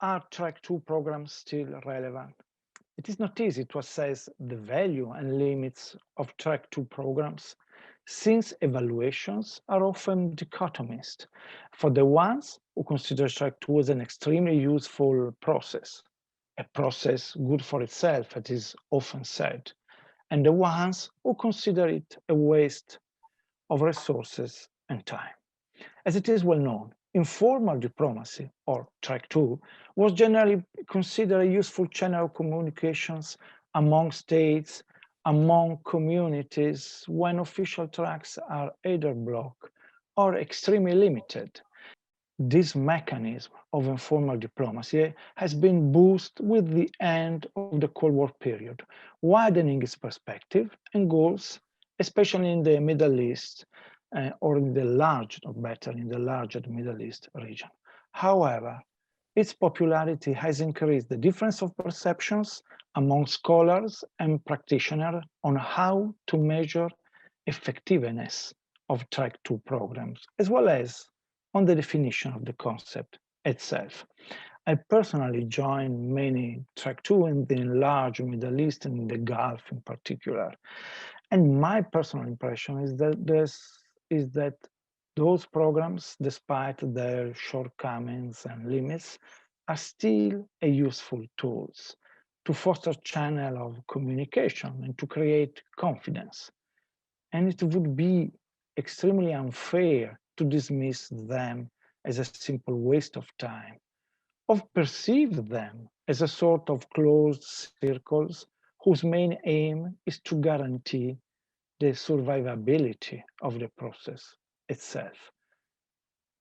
Are track-2 programs still relevant? It is not easy to assess the value and limits of track-2 programs, since evaluations are often dichotomized. For the ones who consider track-2 as an extremely useful process, a process good for itself, it is often said, and the ones who consider it a waste of resources and time. As it is well known, informal diplomacy, or track-2, was generally considered a useful channel of communications among states, among communities, when official tracks are either blocked or extremely limited. This mechanism of informal diplomacy has been boosted with the end of the Cold War period, widening its perspective and goals, especially in the Middle East, or in the large, or better, in the larger Middle East region. However, its popularity has increased the difference of perceptions among scholars and practitioners on how to measure effectiveness of track-2 programs, as well as on the definition of the concept itself. I personally joined many track-2 in the large Middle East and in the Gulf in particular. And my personal impression is that those programs, despite their shortcomings and limits, are still a useful tools to foster channel of communication and to create confidence. And it would be extremely unfair to dismiss them as a simple waste of time, or perceive them as a sort of closed circles whose main aim is to guarantee the survivability of the process itself.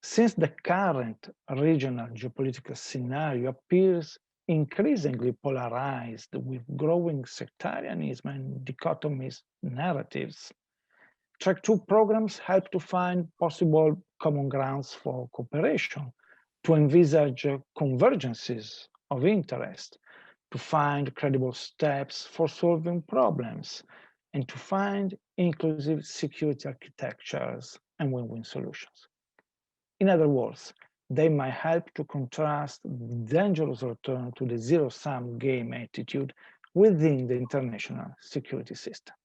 Since the current regional geopolitical scenario appears increasingly polarized with growing sectarianism and dichotomist narratives, track-2 programs help to find possible common grounds for cooperation, to envisage convergences of interest, to find credible steps for solving problems, and to find inclusive security architectures and win-win solutions. In other words, they might help to contrast the dangerous return to the zero-sum game attitude within the international security system.